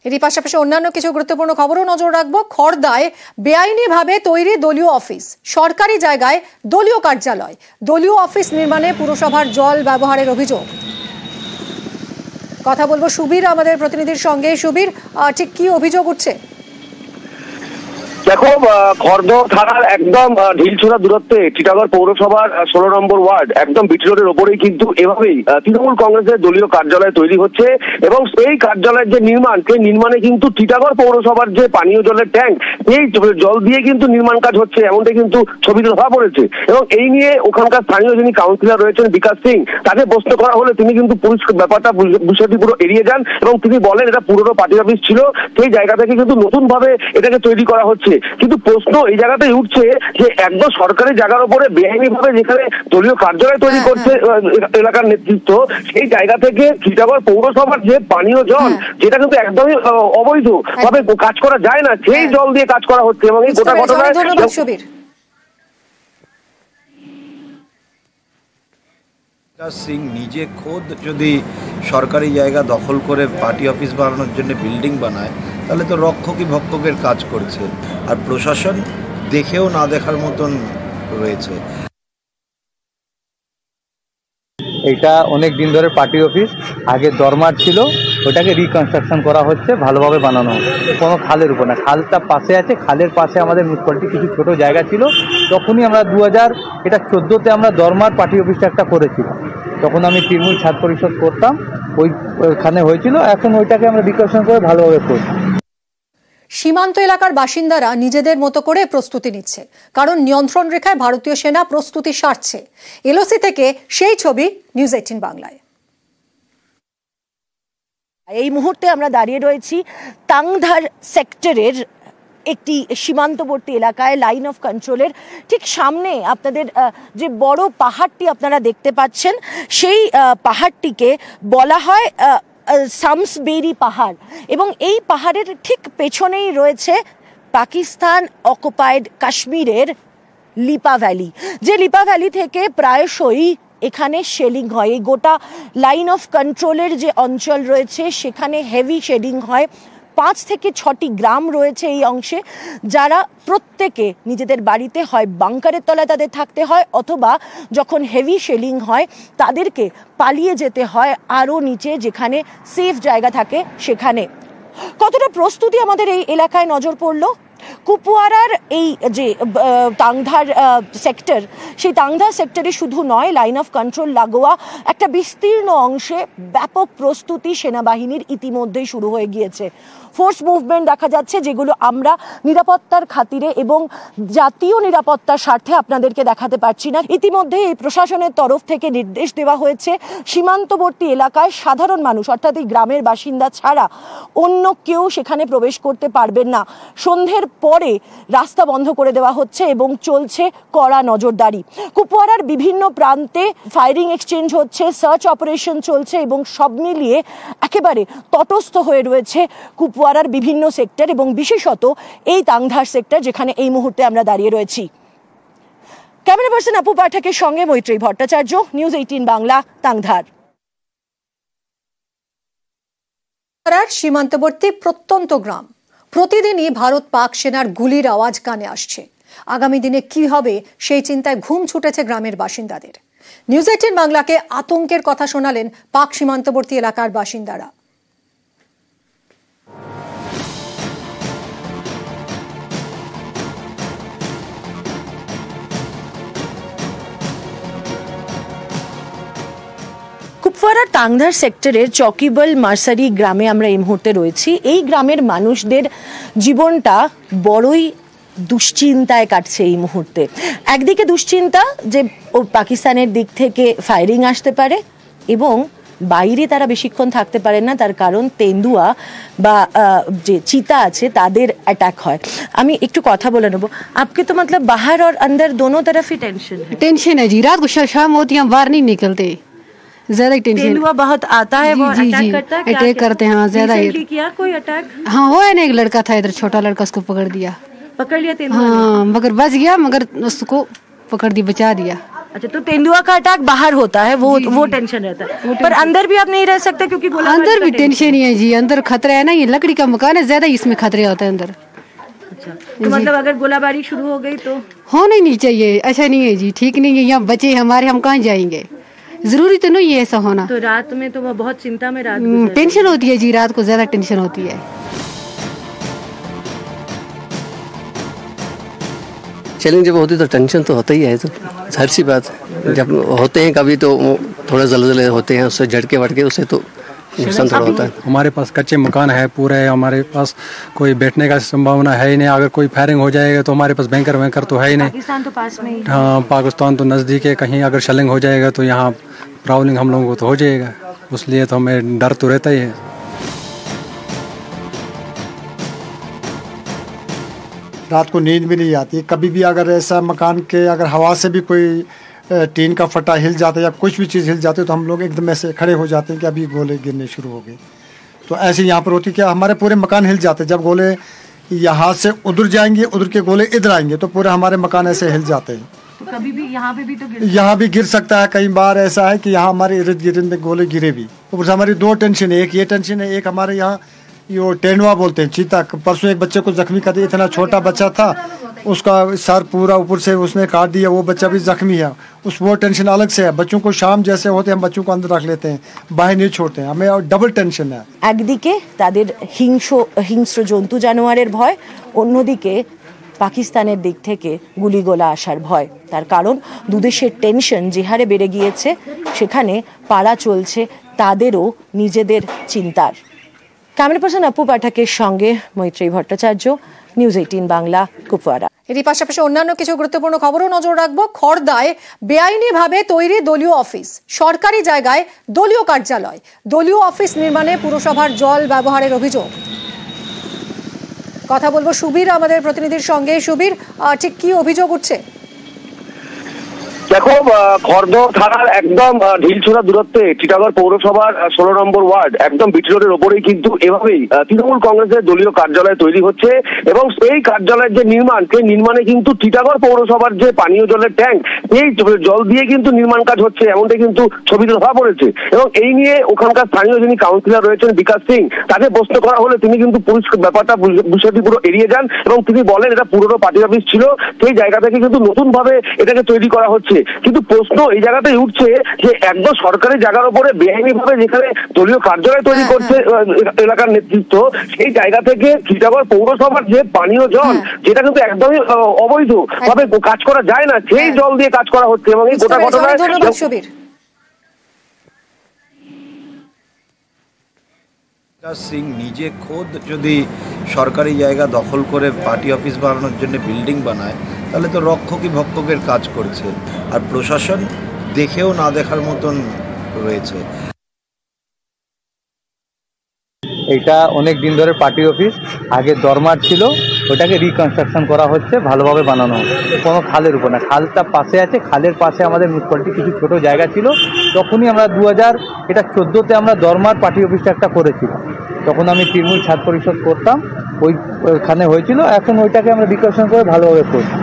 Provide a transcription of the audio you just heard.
এরই পাশাপাশি অন্যান্য কিছু গুরুত্বপূর্ণ খবরও নজর রাখবো। খড়দায় বেআইনিভাবে তৈরি দলীয় অফিস, সরকারি জায়গায় দলীয় কার্যালয়, দলীয় অফিস নির্মাণে পুরসভার জল ব্যবহারের অভিযোগ। কথা বলবো সুবীর আমাদের প্রতিনিধির সঙ্গে। সুবীর, ঠিক কি অভিযোগ উঠছে? দেখো, খড়দহ থানার একদম ঢিলছোড়া দূরত্বে টিটাগড় পৌরসভার 16 নম্বর ওয়ার্ড একদম বিটি রোডের ওপরেই কিন্তু এভাবেই তৃণমূল কংগ্রেসের দলীয় কার্যালয় তৈরি হচ্ছে এবং এই কার্যালয়ের যে নির্মাণে কিন্তু টিটাগড় পৌরসভার যে পানীয় জলের ট্যাঙ্ক, এই জল দিয়ে কিন্তু নির্মাণ কাজ হচ্ছে, এমনটা কিন্তু ছবিতে ধরা পড়েছে। এবং এই নিয়ে ওখানকার স্থানীয় যিনি কাউন্সিলর রয়েছেন বিকাশ সিং, তাকে প্রশ্ন করা হলে তিনি কিন্তু ব্যাপারটা বিষয়টি পুরো এড়িয়ে যান এবং তিনি বলেন এটা পুরনো পার্টি অফিস ছিল, সেই জায়গা থেকে কিন্তু নতুন ভাবে এটাকে তৈরি করা হচ্ছে। কিন্তু প্রশ্ন এই জায়গাতেই উঠছে যে একদম সরকারি জায়গার উপরে বেআইনি ভাবে যেখানে দলীয় কার্যালয় তৈরি করছে এলাকার নেতৃত্ব, সেই জায়গা থেকে টিটাগড় পৌরসভার যে পানীয় জল, যেটা কিন্তু একদমই অবৈধ ভাবে কাজ করা যায় না, সেই জল দিয়ে কাজ করা হচ্ছে। এবং এই গোটা ঘটনায় সিং নিজে খোদ যদি সরকারি জায়গা দখল করে পার্টি অফিস বানানোর জন্য বিল্ডিং বানায়, তাহলে তো রক্ষকই ভক্ষকের কাজ করছে, আর প্রশাসন দেখেও না দেখার মতন রয়েছে। এটা অনেক দিন ধরে পার্টি অফিস, আগে দরমার ছিল, ওটাকে রিকনস্ট্রাকশন করা হচ্ছে, ভালোভাবে বানানো হচ্ছে। কোনো খালের উপর না, খালটা পাশে আছে, খালের পাশে আমাদের মিউনিসিপ্যালিটি কিছু ছোট জায়গা ছিল, তখনই আমরা 2014-তে আমরা দরমার পার্টি অফিসটা একটা করেছিলাম, তখন আমি তৃণমূল ছাত্র পরিষদ করতাম, ওইখানে হয়েছিল, এখন ওইটাকে আমরা রিকনস্ট্রাকশন করে ভালোভাবে করছি। সীমান্ত এলাকার বাসিন্দারা নিজেদের মতো করে প্রস্তুতি নিচ্ছে, কারণ নিয়ন্ত্রণ রেখায় ভারতীয় সেনা প্রস্তুতি সারছে। এলওসি থেকে সেই ছবি নিউজ 18 বাংলায়। এই মুহূর্তে আমরা দাঁড়িয়ে রয়েছি তাংধার সেক্টরের একটি সীমান্তবর্তী এলাকায়, লাইন অফ কন্ট্রোলের ঠিক সামনে আপনাদের যে বড় পাহাড়টি আপনারা দেখতে পাচ্ছেন, সেই পাহাড়টিকে বলা হয় সামসবেরি পাহাড়, এবং এই পাহাড়ের ঠিক পেছনেই রয়েছে পাকিস্তান অকুপাইড কাশ্মীরের লিপা ভ্যালি, যে লিপা ভ্যালি থেকে প্রায়শই এখানে শেলিং হয়। এই গোটা লাইন অফ কন্ট্রোলের যে অঞ্চল রয়েছে সেখানে হেভি শেডিং হয়। 5 থেকে 6টি গ্রাম রয়েছে এই অংশে, যারা প্রত্যেকে নিজেদের বাড়িতে হয় বাংকারের তলায় তাদের থাকতে হয়, অথবা যখন হেভি শেলিং হয় তাদেরকে পালিয়ে যেতে হয় আরও নিচে, যেখানে সেফ জায়গা থাকে সেখানে। কতটা প্রস্তুতি আমাদের এই এলাকায় নজর পড়লো। কুপওয়ারার এই যে তাংধার সেক্টর, সেই তাংধার সেক্টরে শুধু নয়, লাইন অফ কন্ট্রোল লাগোয়া একটা বিস্তীর্ণ অংশে ব্যাপক প্রস্তুতি সেনাবাহিনীর ইতিমধ্যেই শুরু হয়ে গিয়েছে। ফোর্স মুভমেন্ট দেখা যাচ্ছে, যেগুলো আমরা নিরাপত্তার খাতিরে এবং জাতীয় নিরাপত্তার স্বার্থে আপনাদেরকে দেখাতে পারছি না। ইতিমধ্যে এই প্রশাসনের তরফ থেকে নির্দেশ দেওয়া হয়েছে সীমান্তবর্তী এলাকায় সাধারণ মানুষ, অর্থাৎ এই গ্রামের বাসিন্দা ছাড়া অন্য কেউ সেখানে প্রবেশ করতে পারবেন না। সন্ধ্যের পরে রাস্তা বন্ধ করে দেওয়া হচ্ছে এবং চলছে কড়া নজরদারি। কুপওয়ারার বিভিন্ন প্রান্তে ফায়ারিং এক্সচেঞ্জ হচ্ছে, সার্চ অপারেশন চলছে, এবং সব মিলিয়ে একেবারে তটস্থ হয়ে রয়েছে কুপওয়ারার বিভিন্ন সেক্টর, এবং বিশেষত এই তাংধার সেক্টর, যেখানে এই মুহূর্তে আমরা দাঁড়িয়ে রয়েছি। ক্যামেরা পার্সন আপু পাঠকের সঙ্গে মৈত্রী ভট্টাচার্য, নিউজ 18 বাংলা, তাংধার। সীমান্তবর্তী প্রত্যন্ত গ্রাম, প্রতিদিনই ভারত পাক সেনার গুলির আওয়াজ কানে আসছে। আগামী দিনে কি হবে সেই চিন্তায় ঘুম ছুটেছে গ্রামের বাসিন্দাদের। নিউজ 18 বাংলাকে আতঙ্কের কথা শোনালেন পাক সীমান্তবর্তী এলাকার বাসিন্দারা। কুপওয়ারার তাংধার সেক্টরের চকিবল মার্সারি গ্রামে আমরা এই মুহূর্তে রয়েছি। এই গ্রামের মানুষদের জীবনটা বড়ই দুশ্চিন্তায় কাটছে এই মুহূর্তে। একদিকে দুশ্চিন্তা যে পাকিস্তানের দিক থেকে ফায়ারিং আসতে পারে, এবং বাইরে তারা বেশিক্ষণ থাকতে পারে না, তার কারণ তেন্দুয়া বা যে চিতা আছে তাদের অ্যাটাক হয়। আমি একটু কথা বলে নেবো। आपके तो मतलब बाहर और अंदर दोनों तरफ ही टेंशन है जी। रात को शाम होती है, बाहर नहीं निकलते, ज्यादा टेंशन। तेंदुआ बहुत आता है, वो अटैक करता है, अटैक करते हैं। हाँ, ज्यादा किया कोई अटैक? हाँ, वो है ना, एक लड़का था इधर, छोटा लड़का, उसको पकड़ लिया तेंदुआ। हाँ, मगर बच गया, मगर उसको पकड़ दिया, बचा दिया। अच्छा, तो तेंदुआ का अटैक बाहर होता है, वो टेंशन रहता है, पर अंदर भी आप नहीं रह सकते क्योंकि अंदर भी टेंशन ही है जी। अंदर खतरा है ना, ये लकड़ी का मकान है, ज्यादा इसमें खतरे होता है अंदर। अच्छा, तो मतलब अगर गोलाबारी शुरू हो गई तो होना ही नहीं चाहिए, अच्छा नहीं है जी, ठीक नहीं है। यहाँ बच्चे हमारे, हम कहाँ जाएंगे, जरूरी तो नहीं है ऐसा होना। तो रात में तो बहुत चिंता में रात टेंशन होती है जी, रात को ज्यादा टेंशन होती है। चैलेंज जब होती तो टेंशन तो होता ही है, तो हर सी बात है। जब होते हैं कभी तो थोड़ा जलजले होते हैं, उससे झटके वटके उससे तो नुकसान थोड़ा होता है। हमारे पास कच्चे मकान है पूरे, हमारे पास कोई बैठने का संभावना है ही नहीं। अगर कोई फायरिंग हो जाएगा तो हमारे पास बैंकर तो है ही नहीं। पाकिस्तान तो पास में ही। हाँ, पाकिस्तान तो नज़दीक है, कहीं अगर शेलिंग हो जाएगा तो यहाँ प्रॉब्लम हम लोगों को तो हो जाएगा, इसलिए तो हमें डर तो रहता ही है। रात को नींद भी नहीं आती। कभी भी अगर ऐसा मकान के अगर हवा से भी कोई टीन का फटा हिल जाता है या कुछ भी चीज़ हिल जाती है तो हम लोग एकदम ऐसे खड़े हो जाते हैं कि अभी गोले गिरने शुरू हो गए। तो ऐसे यहाँ पर होती क्या, हमारे पूरे मकान हिल जाते हैं। जब गोले यहाँ से उधर जाएंगे, उधर के गोले इधर आएंगे तो पूरे हमारे मकान ऐसे हिल जाते हैं। तो कभी भी यहाँ पे भी तो यहाँ भी गिर सकता है। कई बार ऐसा है कि यहाँ हमारे इर्द गिर्द में गोले गिरे भी। ऊपर से हमारी दो टेंशन है, एक ये टेंशन है, एक हमारे यहाँ ये टेंडवा बोलते हैं चीता। परसों एक बच्चे को जख्मी कर दिया, इतना छोटा बच्चा था, उसका सर पूरा ऊपर से उसने काट दिया, वो बच्चा भी जख्मी है। वो टेंशन अलग से है। बच्चों को शाम जैसे होते हम बच्चों को अंदर रख लेते हैं, बाहर नहीं छोड़ते हैं, हमें और डबल टेंशन है। একদিকে তাদের হিংস্র জন্তু জানোয়ারের ভয়, অন্যদিকে পাকিস্তানের দিক থেকে গুলিগোলা আসার ভয়। তার কারণ দুদেশের টেনশন যে হারে বেড়ে গিয়েছে, সেখানে পাড়া চলছে তাদেরও নিজেদের চিন্তার। ক্যামেরা পার্সন আপু পাঠকের সঙ্গে মৈত্রী ভট্টাচার্য, নিউজ 18 বাংলা, কুপওয়ারা। এরই পাশাপাশি অন্যান্য কিছু গুরুত্বপূর্ণ খবরও নজর রাখবো। খড়দায় বেআইনিভাবে তৈরি দলীয় অফিস, সরকারি জায়গায় দলীয় কার্যালয়, দলীয় অফিস নির্মাণে পুরসভার জল ব্যবহারের অভিযোগ। কথা বলবো সুবীর আমাদের প্রতিনিধির সঙ্গে। সুবীর, ঠিক কি অভিযোগ উঠছে? দেখো, খড়দহ থানার একদম ঢিলছোড়া দূরত্বে টিটাগড় পৌরসভার 16 নম্বর ওয়ার্ড একদম বিটি রোডের ওপরেই কিন্তু এভাবেই তৃণমূল কংগ্রেসের দলীয় কার্যালয় তৈরি হচ্ছে এবং এই কার্যালয়ের যে নির্মাণ, সেই নির্মাণে কিন্তু টিটাগড় পৌরসভার যে পানীয় জলের ট্যাঙ্ক, এই জল দিয়ে কিন্তু নির্মাণ কাজ হচ্ছে, এমনটাই কিন্তু ছবিতে ধরা পড়েছে। এবং এই নিয়ে ওখানকার স্থানীয় যিনি কাউন্সিলর রয়েছেন বিকাশ সিং, তাকে প্রশ্ন করা হলে তিনি কিন্তু ব্যাপারটা বিষয়টি পুরো এড়িয়ে যান এবং তিনি বলেন এটা পুরনো পার্টি অফিস ছিল, সেই জায়গা থেকে কিন্তু নতুন ভাবে এটাকে তৈরি করা হচ্ছে। কিন্তু প্রশ্ন এই জায়গাতেই উঠছে যে একদম সরকারি জায়গার উপরে বেআইনি ভাবে যেখানে দলীয় কার্যালয় তৈরি করছে এলাকার নেতৃত্ব, সেই জায়গা থেকে টিটাগড় পৌরসভার যে পানীয় জল, যেটা কিন্তু একদমই অবৈধ ভাবে কাজ করা যায় না, সেই জল দিয়ে কাজ করা হচ্ছে। এবং এই গোটা ঘটনায় সিং নিজে খোদ যদি সরকারি জায়গা দখল করে পার্টি অফিস বানানোর জন্য বিল্ডিং বানায়, তাহলে তো রক্ষকই ভক্ষকের কাজ করছে, আর প্রশাসন দেখেও না দেখার মতন রয়েছে। এটা অনেক দিন ধরে পার্টি অফিস, আগে দরমার ছিল, ওটাকে রিকনস্ট্রাকশন করা হচ্ছে, ভালোভাবে বানানো হচ্ছে। কোনো খালের উপর না, খালটা পাশে আছে, খালের পাশে আমাদের মিউনিসিপ্যালিটি কিছু ছোট জায়গা ছিল। তখনই আমরা 2014-তে আমরা দরমার পার্টি অফিসটা একটা করেছিলাম, তখন আমি তৃণমূল ছাত্র পরিষদ করতাম, ওইখানে হয়েছিল। এখন ওইটাকে আমরা রিকনস্ট্রাকশন করে ভালোভাবে করছি।